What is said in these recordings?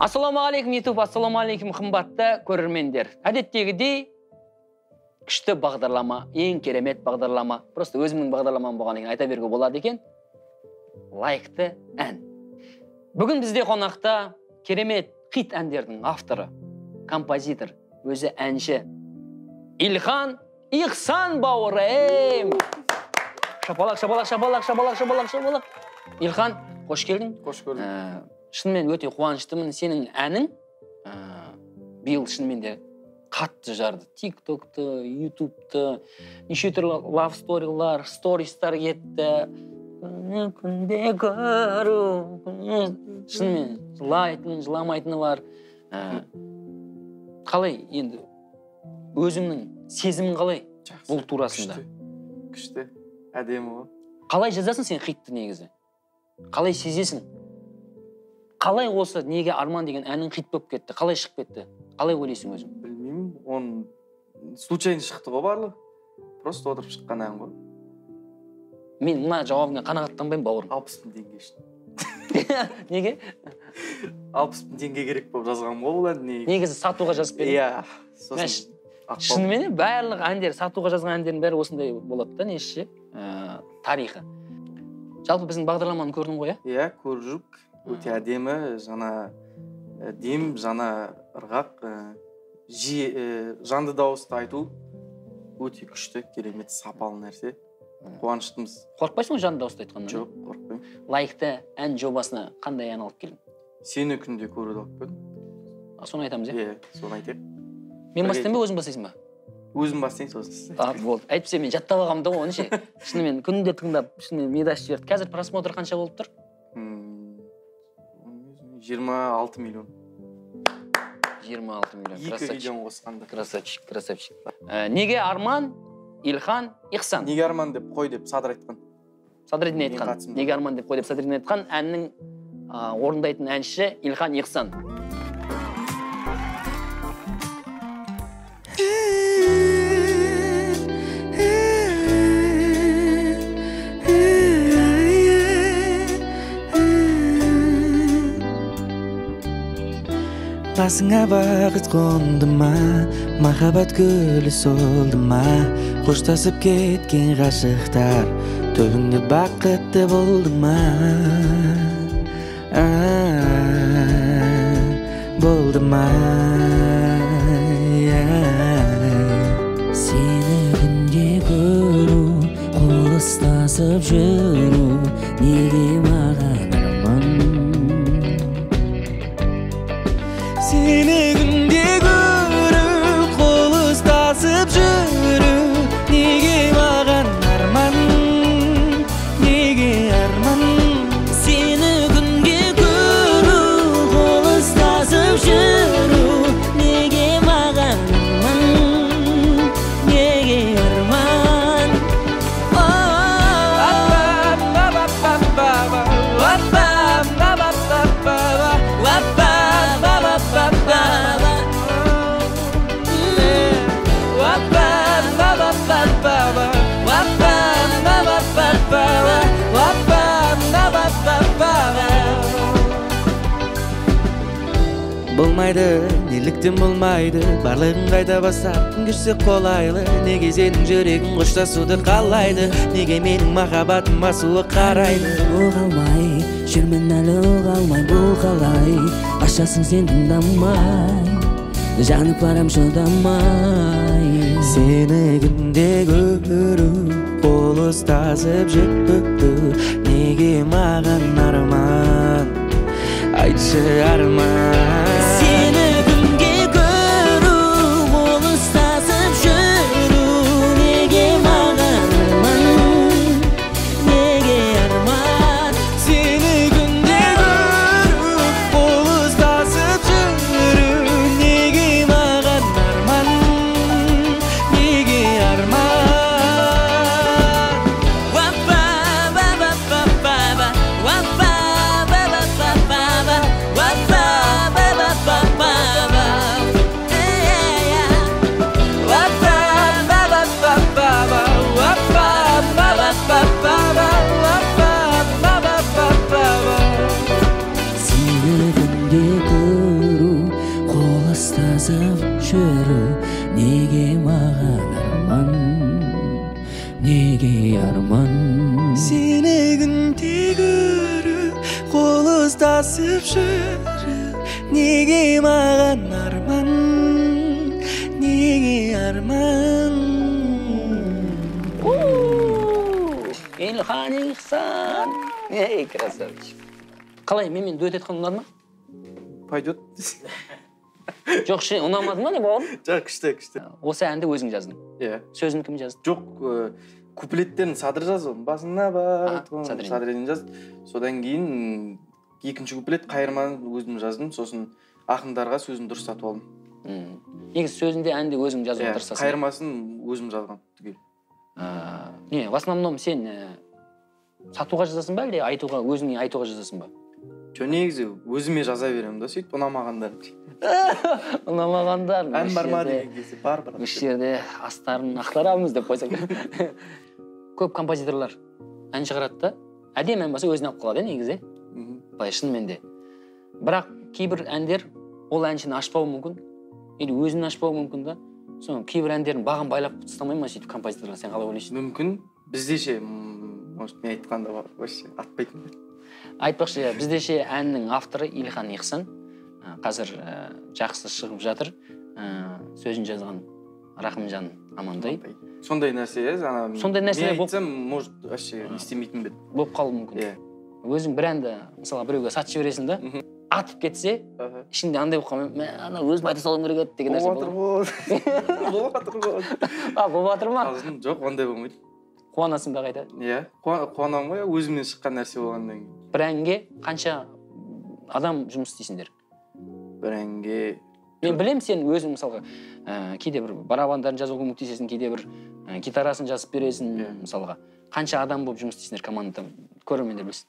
Ассаламуалейкум YouTube, ассаламуалейкум қымбатты көрермендер. Әдеттегідей күшті бағдарлама, ең керемет бағдарлама. Просто өзімнің бағдарламам болғаннан кейін айта беруге болады екен. Лайықты ән. Бүгін бізде қонақта керемет хит әндердің авторы, композитор, өзі әнші Ильхан Ихсан бауырым. Шапалақ, шапалақ, шапалақ, шапалақ, шапалақ, шапалақ. Ильхан, қош келдің. Қош көрдім. Шынымен өте қуаныштымын. Сенің әнің биыл шынымен де қатты жарды. Тик-токты, ютубты, неше түрлі лав сторилар, стористар кетті. Күнде көру. Шынымен жылайтын, жыламайтыны бар. Қалай енді өзіңнің сезімің қалай бұл турасында? Күшті, әдемі ғой. Қалай жазасың сен хитті негізі? Қалай сезесің? Қалай осы неге арман деген әнің хит болып кетті? Қалай шығып кетті? Қалай ойлайсың өзің? Білмеймін, оның случайно шықты ғой барлығы. Просто отырып шыққан ән ғой. Мен мына жауабыңа қанағаттанбаймын, бауырым. 60.000 теңге үшін. Неге? 60.000 теңге керек болып жазған ғой бұл әнді. Негізі сатуға жазып бердім. Иә. Шынымен барлық әндер, сатуға жазған әндердің бәрі осындай болады да, неше тарихы. Жалпы біздің бағдарламаны көрдің ғой, иә? Иә, көріп жүрік. Өте әдемі, жаңа дем, жаңа ырғақ, жанды дауысты айту өте күшті, керемет, сапалы нәрсе. Қуаныштымыз. Қорқпайсың ғой жанды дауысты айтқаннан? Жоқ, қорқпаймын. Лайықты ән жобасына қандай ән алып келдің? Сені күнде көруді алып келдім. Соны айтамыз, иә? Иә, соны айтайық. Мен бастайын ба, өзің бастайсың ба? Өзім бастайын, сосын. Болды. Әйтпесе мен жаттап алғам да оны ше. Шынымен күнде тыңдап, шынымен медаш жіберді. Қазір просмотр қанша болып тұр? 26 миллион. 26 миллион. 2 миллион қосқанда. Красавчик, красавчик. Неге арман Ильхан Ихсан? Неге арман деп қой деп Садыр айтқан. Садырдин айтқан. Неге арман деп қой деп Садырдин айтқан. Әннің орындайтын әнші Ильхан Ихсан. Қасыңа бақыт қонды ма, махаббат гүлі солды ма, қоштасып кеткен ғашықтар түбінде бақытты болды ма? Болды ма? Сені күнде көру, қол ұстасып жүру, неге маған арман? Seni günde görüp kol ıstasıp жүрүп неге маған арман, неге арман? Seni günde görüp kol ıstasıp жүрүп неге маған арман, неге арман? Болмайды, неліктен болмайды, барлығын қайта бастап күн кешсе қолайлы. Неге сенің жүрегің қоштасуды қалайды, неге менің махаббатыма суық қарайды? Оғалмай, жүрмін әлі оғалмай, бұл қалай? Ашасың сен тыңдамай, жанып барам шыдамай. Сені күнде көру, қол ұстасып жүру, неге маған арман? Айтшы арман. Seni günde görüp kol ıstasıp жүру, неге маған арман, неге арман? Seni günde görüp kol ıstasıp жүру, неге маған арман, неге арман? Wappa, қоштасып жүріп, неге маған арман, неге арман. Илхан Ихсан. Ей, красавчик. Қалай, менімен дуэт еткен ұнады ма? Пойдет. Жоқ, ұнамады ма не бауырым? Жоқ, күшті. Осы әнді өзің жаздың. Иә. Сөзін кім жазды? Жоқ, куплеттерін Садыр жазды. Басына бар, Садырден жазды. Содан кейін екінші куплет қайырманы өзім жаздым. Сосын ақындарға сөзін дұрыстатып алдым. Негізі сөзінде әнді өзің жазуға тырысасың. Қайырмасын өзім жазған түгел. Не, в основном сен сатуға жазасың ба, әлде айтуға, өзіңе айтуға жазасың ба? Жо, негізі өзіме жаза беремін да, сөйтіп ұнамағандар. Ұнамағандар. Ән бар ма деген кезде бар. Үш жерде астарын ақтарамыз деп қойсақ. Көп композиторлар ән шығарады да, әдемі ән болса өзіне алып қалады негізі. Былай шынымен де. Бірақ кейбір әндер ол әншіні ашпауы мүмкін, или өзін ашпауы мүмкін да. Соның кейбір әндерін бағын байлап ұстамай ма сөйтіп композиторлар, сен қалай ойлайсың? Мүмкін. Бізде ше, может, мен айтқанда бар, вообще атпайтын. Айтпақшы, бізде ше әннің авторы Илхан Ихсан. Қазір жақсы шығып жатыр. Сөзін жазған Рахымжан Амандай. Сондай нәрсе, сондай нәрсе мен айтсам, может, вообще не істемейтін бе? Болып қалуы мүмкін. Өзің бір әнді, мысалы, біреуге сатып жібересің да, атып кетсе, ішінде андай болып қалмай, ана өзім айта салуым керек еді деген нәрсе болады. Болып жатыр ма? Жоқ, ондай болмайды. Қуанасың ба қайта? Иә, қуанамын ғой, өзімнен шыққан нәрсе болғаннан кейін. Бір әнге қанша адам жұмыс істейсіңдер? Бір әнге... Мен білем, сен өзің мысалға кейде бір барабандарын жазуға көмектесесің, кейде бір гитарасын жазып бересің, мысалға. Қанша адам болып жұмыс істейсіңдер командада, көрермендер білсін?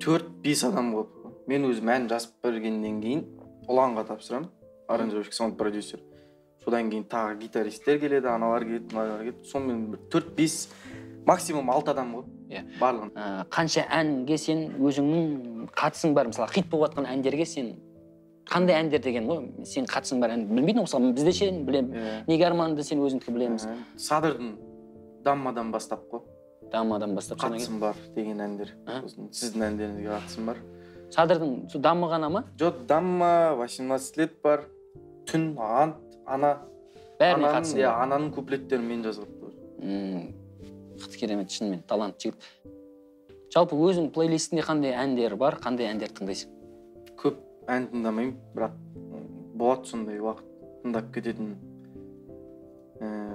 4-5 адам болып. Мен өзім ән жазып бергеннен кейін ұланға тапсырамын, аранжировщик, саунд продюсер. Содан кейін тағы гитаристер келеді, аналар келеді, мыналар келеді. Сонымен 4-5, максимум 6 адам болып барлығын. Қанша әнге сен өзіңнің қатысың бар, мысалы хит болып жатқан әндерге сен қандай әндер деген ғой, сен қатысың бар әнді білмейдің, мысалы бізде ше білемін. Неге арманды сен өзіңдікі білеміз. Садырдың Даммадан бастап қой. Даммадан бастап қатысым бар деген әндер. Сіздің әндеріңізге қатысым бар. Садырдың Дамма ғана ма? Жоқ, Дамма, 18 лет бар, Түн, Ант, Ана. Бәріне қатысым бар. Ананың куплеттерін мен жазып қой. Құтты керемет, шынымен, талант жігіт. Жалпы өзің плейлистінде қандай әндер бар, қандай әндер тыңдайсың? Көп ән тыңдамаймын, бірақ болады сондай уақыт тыңдап кететін.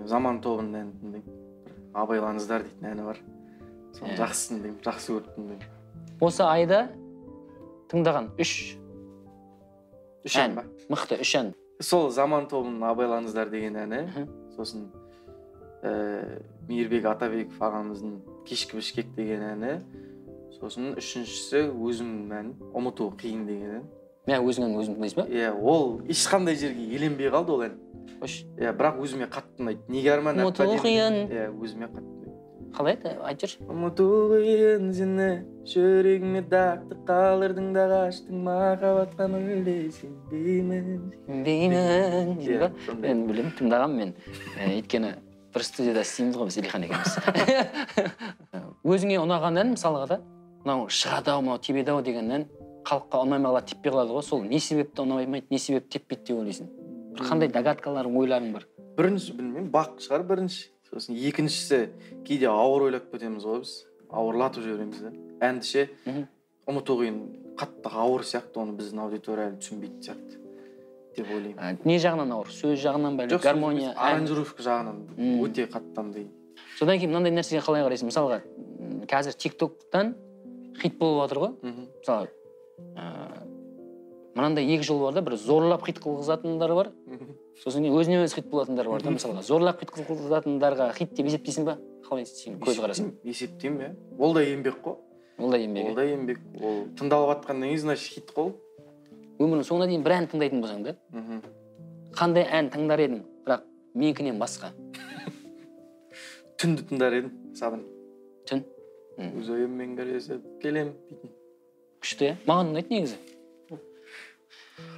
Заман тобының әнін тыңдаймын. Абайлаңыздар дейтін әні бар. Соны жақсы тыңдаймын, жақсы көріп тыңдаймын. Осы айда тыңдаған 3 ән, мықты 3 ән. Сол Заман тобының Абайлаңыздар деген әні, сосын Мейірбек Атабеков ағамыздың Кешкі бішкек деген әні, сосын үшіншісі өзімнің әні, Ұмыту қиын деген ән. Мен өзіңнен өзің тыңдайсың ба? Иә, ол ешқандай жерге еленбей қалды ол ән. Иә, бірақ өзіме қатты ұнайды. Неге арман Ұмыту қиын. Иә, өзіме қатты ұнайды. Қалай еді? Айтып жүрші. Ұмыту қиын сені, жүрегіме дақты қалырдың да қаштың, махаббатқа мүлде сенбеймін. Мен білемін, тыңдағам мен. Өйткені бір студияда істейміз ғой біз Илхан екеуміз. Өзіңе ұнаған ән мысалға да, мынау шығады-ау, мынау тибеді-ау деген ән халыққа ұнамай қалады, теппей қалады ғой. Сол не себепті ұнамайды, не себепті теппейді деп ойлайсың? Қандай догадкаларың, ойларың бар? Бірінші білмеймін, бақ шығар бірінші. Сосын екіншісі кейде ауыр ойлап кетеміз ғой біз. Ауырлатып жібереміз да. Әнді ше ұмыту қиын қатты ауыр сияқты, оны біздің аудитория әлі түсінбейді сияқты деп ойлаймын. Не жағынан ауыр? Сөз жағынан ба, гармония, аранжировка жағынан өте қаттамды. Содан кейін мынандай нәрсеге қалай қарайсың? Мысалға, қазір TikTok-тан хит болып жатыр ғой. Мысалы, мынандай екі жол бар да, бір зорлап хит қылғызатындар бар. Сосын өзіне өзі хит болатындар бар да, мысалға. Зорлап хит қылғызатындарға хит деп есептейсің ба? Қалай сен көз қарасың? Есептеймін, иә. Ол да еңбек қой. Ол да еңбек. Ол да еңбек. Ол тыңдалып жатқаннан кейін, значит, хит қой. Өмірің соңына дейін бір ән тыңдайтын болсаң да, қандай ән тыңдар едің, бірақ менікінен басқа? Түнді тыңдар едім, Садыр. Түн? Өз ойыммен көресіп келем дейтін. Күшті, иә? Маған ұнайды негізі.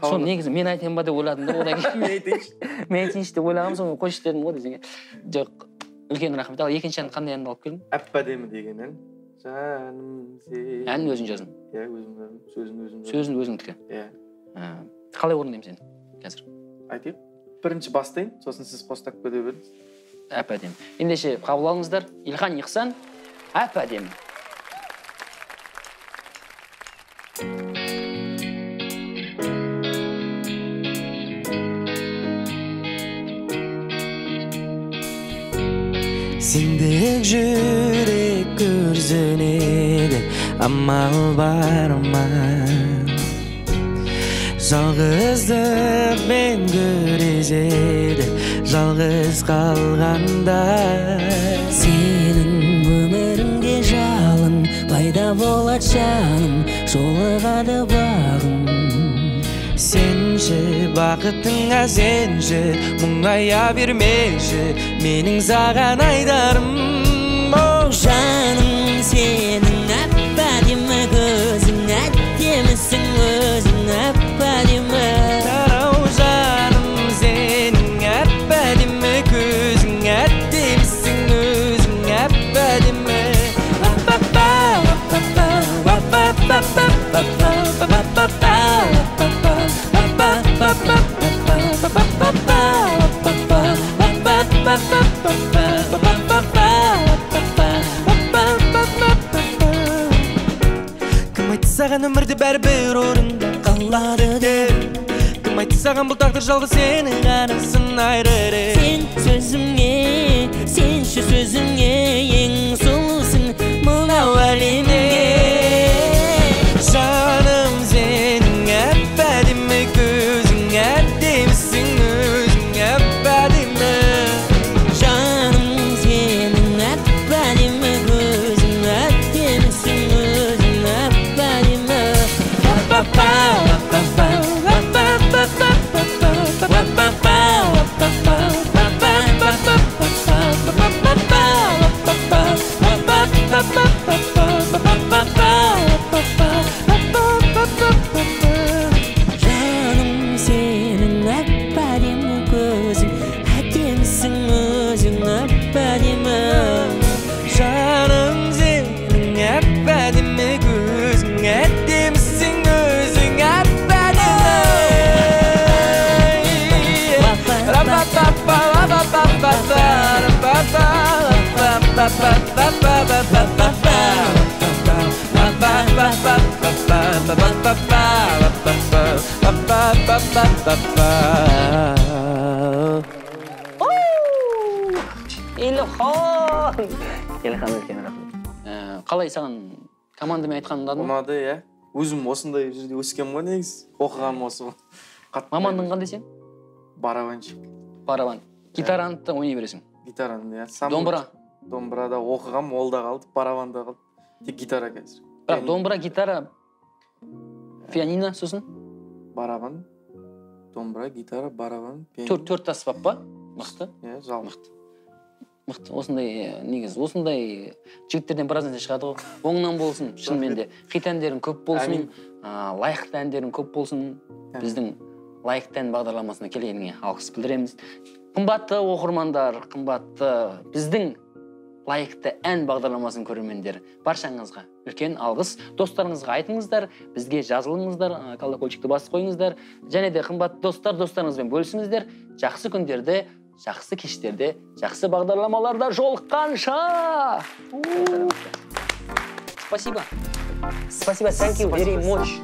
Соны негізі мен айтайын ба деп ойладым да, одан кейін. Мен айтайыншы. Мен айтайыншы деп ойлағам, соны қойшы дедім ғой десең. Жоқ, үлкен рахмет. Ал екінші ән қандай әнді алып келдің? Әп-әдемі деген ән. Жаным сен. Әнін өзің жаздың? Иә, өзім. Сөзін өзіңдікі. Иә. Қалай орындаймын сен қазір? Айтайық. Бірінші бастайын, сосын сіз қостап кете беріңіз. Әп-әдемі. Ендеше қабыл алыңыздар. Илхан Ихсан, әп-әдемі. Сендік жүрек көрсінеді, амал бар ма? Жалғыздық мен көрезеді, жалғыз қалғанда. Сенің өміріңде жалын пайда болады жаным, жолығады бағым. Сенші бақытыңа сенші, мұңая бермеші, менің саған айдарым. Жаным сенің әп-әдемі көзің, әдемісің өзің әп-әдемі. Жаным сенің әп-әдемі көзің, әдемісің өзің әп-әдемі. Кім айтты саған өмірде бәрібір орында қалады деп? Кім айтты саған бұл тағдыр жалғыз сені ғана сынайды? Сен сөзіңе, сенші сөзіңе, ең сұлусың мынау әлемде. Жаным сенің әп-әдемі көзің, әдемісің өзің әп-әдемі. Жаным сенің әп-әдемі көзің, әдемісің өзің әп-әдемі. Жаным сенің әп-әдемі көзің, әдемісің өзің әп-әдемі. Жаным сенің әп-әдемі көзің, әдемісің өзің Илхан үлкен рахмет. Қалай саған командамен айтқан ұнады ма? Ұнады, иә. Өзім осындай жерде өскенмін ғой негізі. Оқығаным осы ғой. Мамандығың қандай сен? Барабанщик. Барабан. Гитараны да ойнай бересің. Гитараны, иә. Домбыра. Домбырада оқығам, ол да қалды, барабанда қалды. Тек гитара қазір. Бірақ домбыра, гитара, пианино сосын? Барабан, домбыра, гитара, барабан, пианино. Төрт аспап ба? Мықты. Иә, жалмықты. Мықты. Осындай негіз, осындай жігіттерден біраз нәрсе шығады ғой. Оңынан болсын, шынымен де. Хит әндерің көп болсын, лайықты әндерің көп болсын. Біздің лайықты ән бағдарламасына келгеніңе алғыс білдіреміз. Қымбатты оқырмандар, қымбатты біздің лайықты ән бағдарламасының көрермендері, баршаңызға үлкен алғыс. Достарыңызға айтыңыздар, бізге жазылыңыздар, колокольчикті басып қойыңыздар. Және де қымбатты достарыңызбен бөлісіңіздер. Жақсы күндерде, жақсы кештерде, жақсы бағдарламаларда жолыққанша. Спасибо. Спасибо, thank you very much.